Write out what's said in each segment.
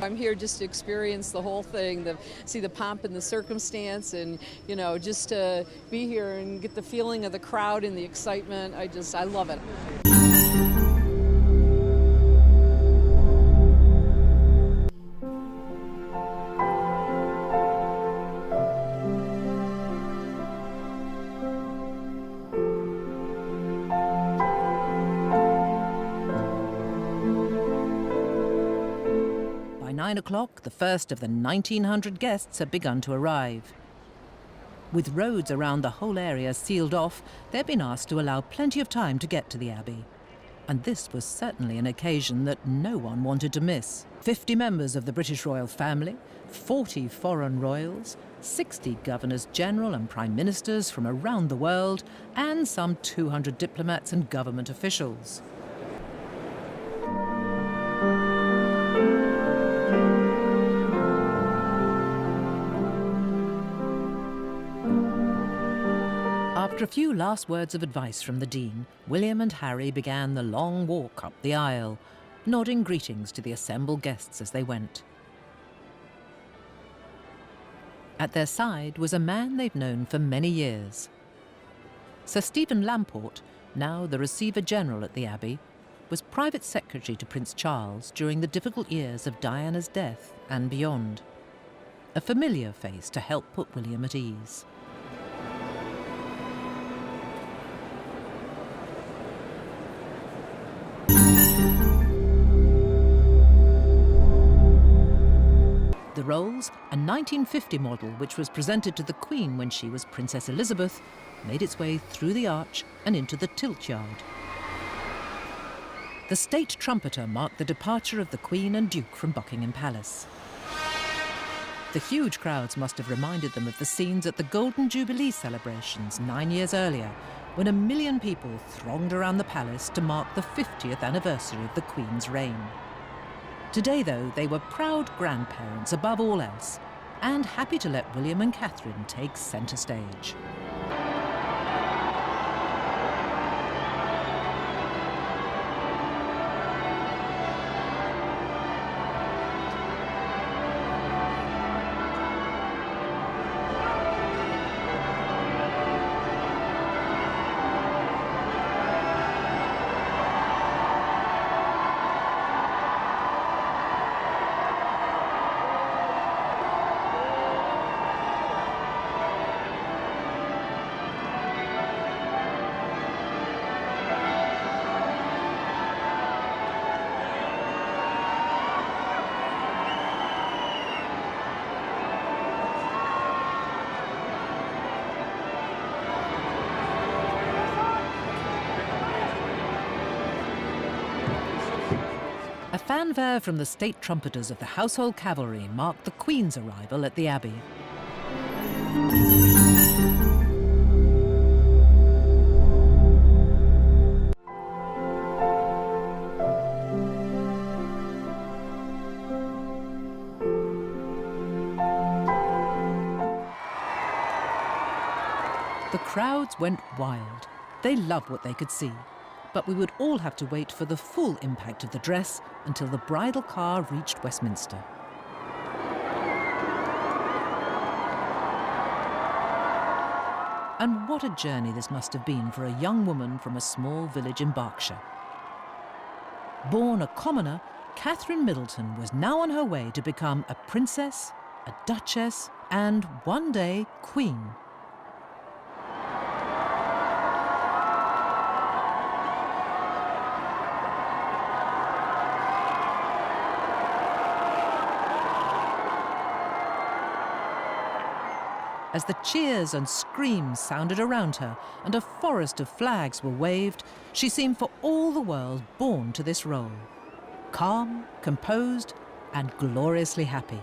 I'm here just to experience the whole thing, see the pomp and the circumstance, and just to be here and get the feeling of the crowd and the excitement. I love it. By 9 o'clock, the first of the 1,900 guests had begun to arrive. With roads around the whole area sealed off, they'd been asked to allow plenty of time to get to the Abbey. And this was certainly an occasion that no one wanted to miss. 50 members of the British royal family, 40 foreign royals, 60 governors-general and prime ministers from around the world, and some 200 diplomats and government officials. After a few last words of advice from the Dean, William and Harry began the long walk up the aisle, nodding greetings to the assembled guests as they went. At their side was a man they've known for many years. Sir Stephen Lamport, now the Receiver General at the Abbey, was private secretary to Prince Charles during the difficult years of Diana's death and beyond. A familiar face to help put William at ease. The Rolls, a 1950 model which was presented to the Queen when she was Princess Elizabeth, made its way through the arch and into the tilt yard. The state trumpeter marked the departure of the Queen and Duke from Buckingham Palace. The huge crowds must have reminded them of the scenes at the Golden Jubilee celebrations 9 years earlier, when 1 million people thronged around the palace to mark the 50th anniversary of the Queen's reign. Today, though, they were proud grandparents above all else, and happy to let William and Catherine take centre stage. A fanfare from the state trumpeters of the Household Cavalry marked the Queen's arrival at the Abbey. The crowds went wild. They loved what they could see. But we would all have to wait for the full impact of the dress until the bridal car reached Westminster. And what a journey this must have been for a young woman from a small village in Berkshire. Born a commoner, Catherine Middleton was now on her way to become a princess, a duchess, and one day, queen. As the cheers and screams sounded around her and a forest of flags were waved, she seemed for all the world born to this role. Calm, composed, and gloriously happy.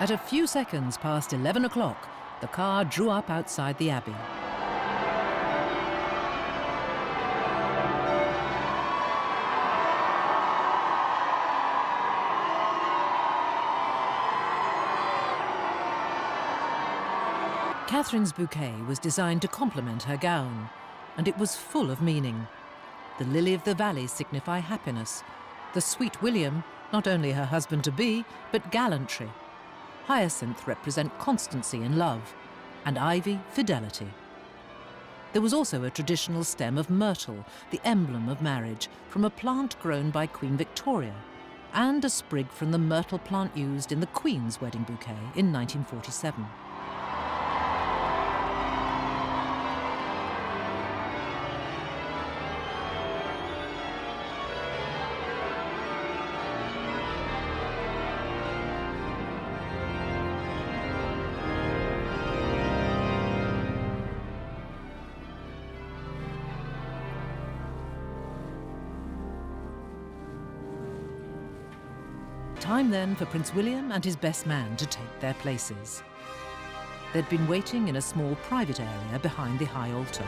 At a few seconds past 11 o'clock, the car drew up outside the Abbey. Catherine's bouquet was designed to complement her gown, and it was full of meaning. The lily of the valley signify happiness, the sweet William, not only her husband-to-be, but gallantry. Hyacinth represent constancy in love, and ivy, fidelity. There was also a traditional stem of myrtle, the emblem of marriage, from a plant grown by Queen Victoria, and a sprig from the myrtle plant used in the Queen's wedding bouquet in 1947. Time then for Prince William and his best man to take their places. They'd been waiting in a small private area behind the high altar.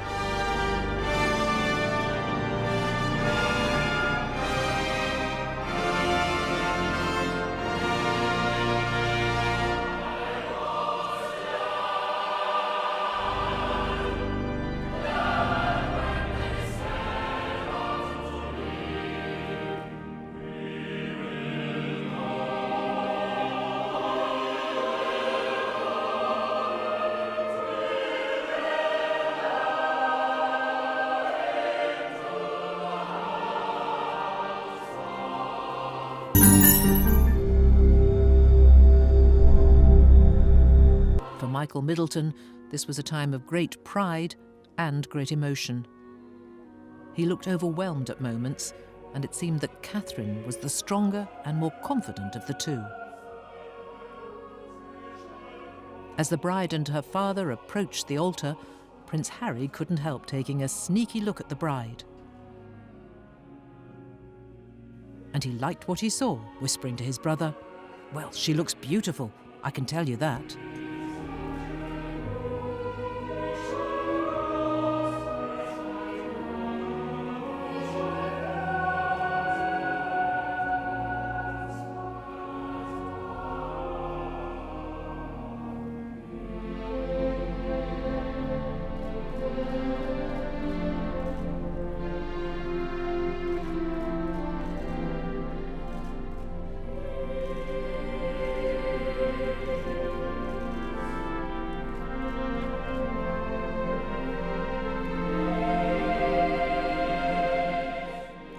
Michael Middleton, this was a time of great pride and great emotion. He looked overwhelmed at moments, and it seemed that Catherine was the stronger and more confident of the two. As the bride and her father approached the altar, Prince Harry couldn't help taking a sneaky look at the bride. And he liked what he saw, whispering to his brother, "Well, she looks beautiful, I can tell you that."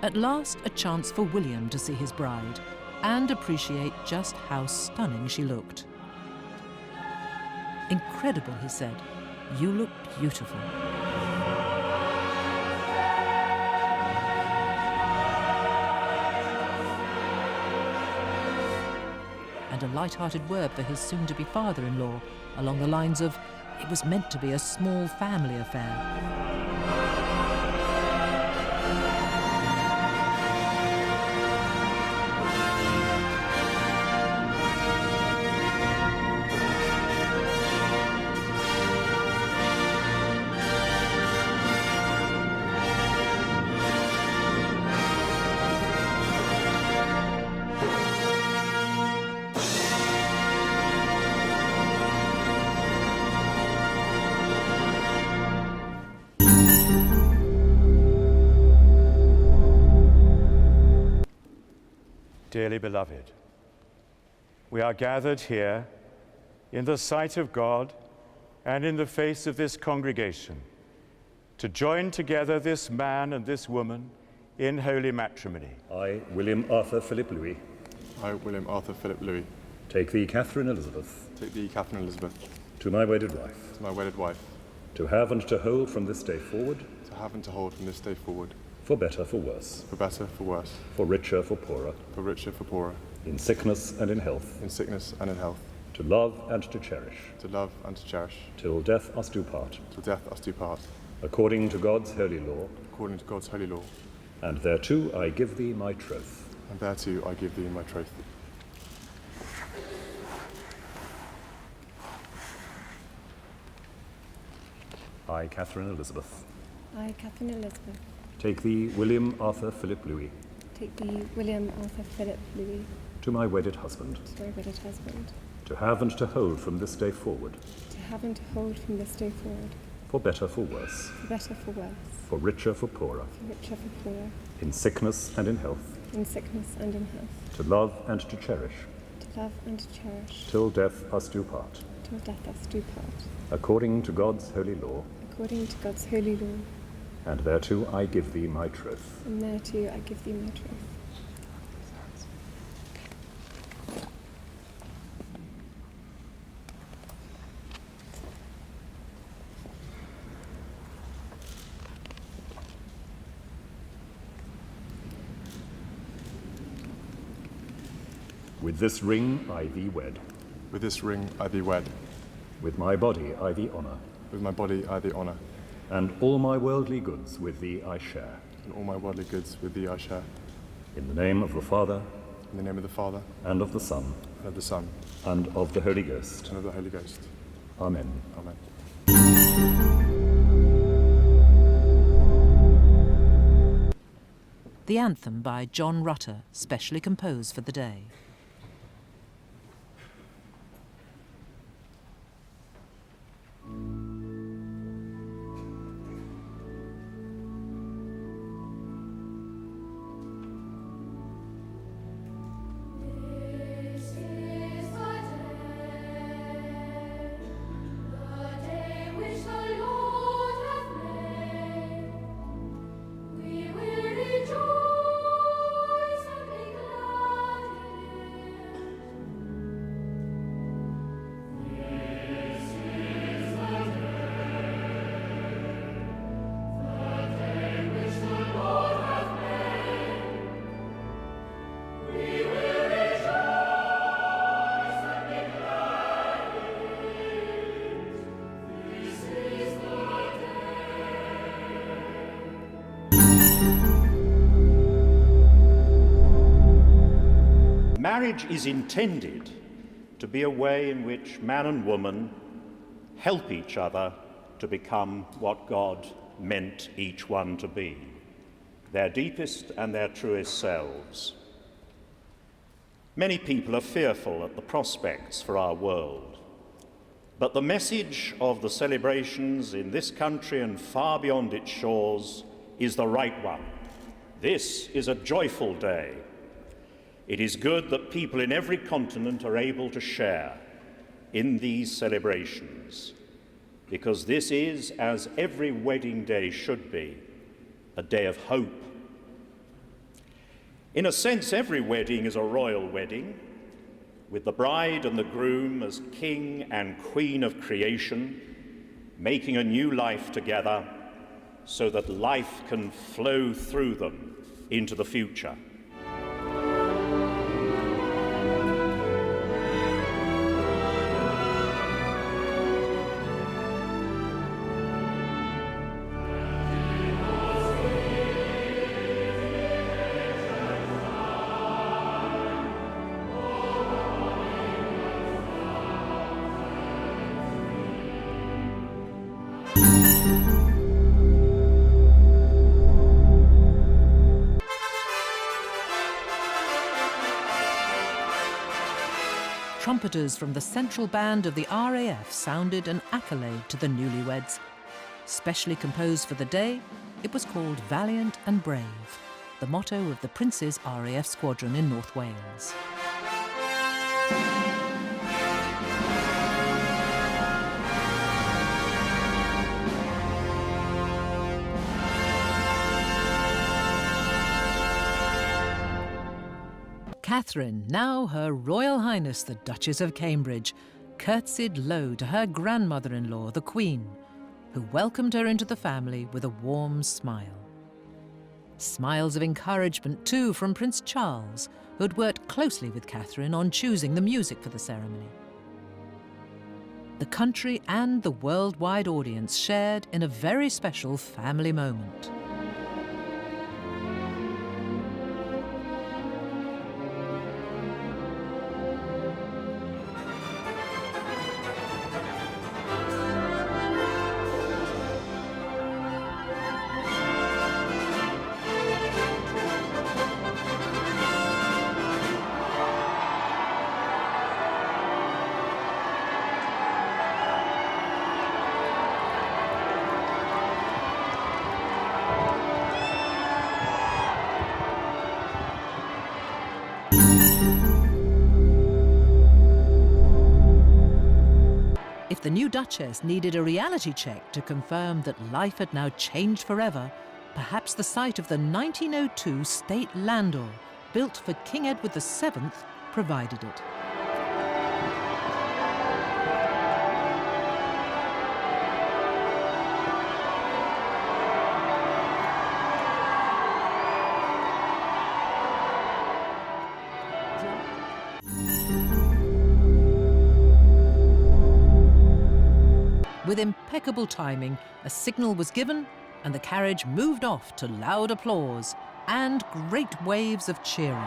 At last, a chance for William to see his bride and appreciate just how stunning she looked. "Incredible," he said. "You look beautiful." And a light-hearted word for his soon-to-be father-in-law, along the lines of, it was meant to be a small family affair. Dearly beloved, we are gathered here in the sight of God and in the face of this congregation to join together this man and this woman in holy matrimony. I, William Arthur Philip Louis. I, William Arthur Philip Louis. Take thee, Catherine Elizabeth. Take thee, Catherine Elizabeth. To my wedded wife. To my wedded wife. To have and to hold from this day forward. To have and to hold from this day forward. For better, for worse. For better, for worse. For richer, for poorer. For richer, for poorer. In sickness and in health. In sickness and in health. To love and to cherish. To love and to cherish. Till death us do part. Till death us do part. According to God's holy law. According to God's holy law. And thereto I give thee my troth. And thereto I give thee my troth. I, Catherine Elizabeth, I, Catherine Elizabeth, take thee, William Arthur Philip Louis, take thee, William Arthur Philip Louis, to my wedded husband, to my wedded husband, to have and to hold from this day forward, to have and to hold from this day forward, for better, for worse, for better, for worse, for richer, for poorer, for richer, for poorer, in sickness and in health, in sickness and in health, to love and to cherish, to love and to cherish, till death us do part, till death us do part, according to God's holy law, according to God's holy law, and thereto I give thee my troth. and thereto I give thee my troth. With this ring I thee wed, With this ring I thee wed. with my body I thee honour, With my body I thee honour. and all my worldly goods with thee I share. And all my worldly goods with thee I share. In the name of the Father, In the name of the Father, and of the Son, and of the Son, and of the Holy Ghost. and of the Holy Ghost. Amen. Amen. The anthem by John Rutter, specially composed for the day. Marriage is intended to be a way in which man and woman help each other to become what God meant each one to be, their deepest and their truest selves. Many people are fearful at the prospects for our world, but the message of the celebrations in this country and far beyond its shores is the right one. This is a joyful day. It is good that people in every continent are able to share in these celebrations, because this is, as every wedding day should be, a day of hope. In a sense, every wedding is a royal wedding, with the bride and the groom as king and queen of creation, making a new life together so that life can flow through them into the future. Trumpeters from the central band of the RAF sounded an accolade to the newlyweds. Specially composed for the day, it was called Valiant and Brave, the motto of the Prince's RAF squadron in North Wales. Catherine, now Her Royal Highness the Duchess of Cambridge, curtsied low to her grandmother-in-law, the Queen, who welcomed her into the family with a warm smile. Smiles of encouragement, too, from Prince Charles, who had worked closely with Catherine on choosing the music for the ceremony. The country and the worldwide audience shared in a very special family moment. the new Duchess needed a reality check to confirm that life had now changed forever, perhaps the site of the 1902 state landau, built for King Edward VII, provided it. With impeccable timing, a signal was given and the carriage moved off to loud applause and great waves of cheering.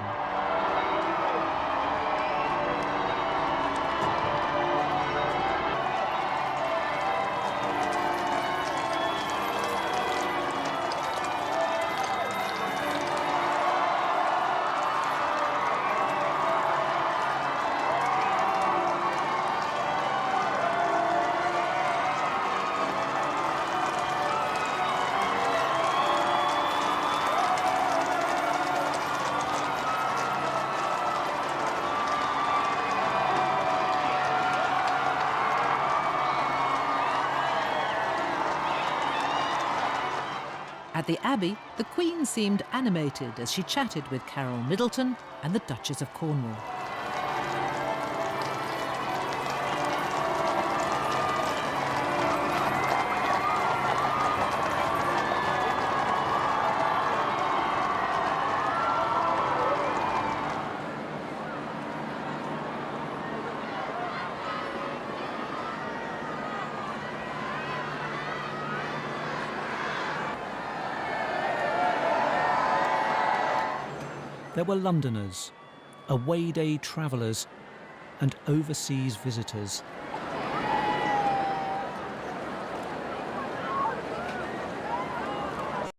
At the Abbey, the Queen seemed animated as she chatted with Carol Middleton and the Duchess of Cornwall. There were Londoners, away-day travellers and overseas visitors.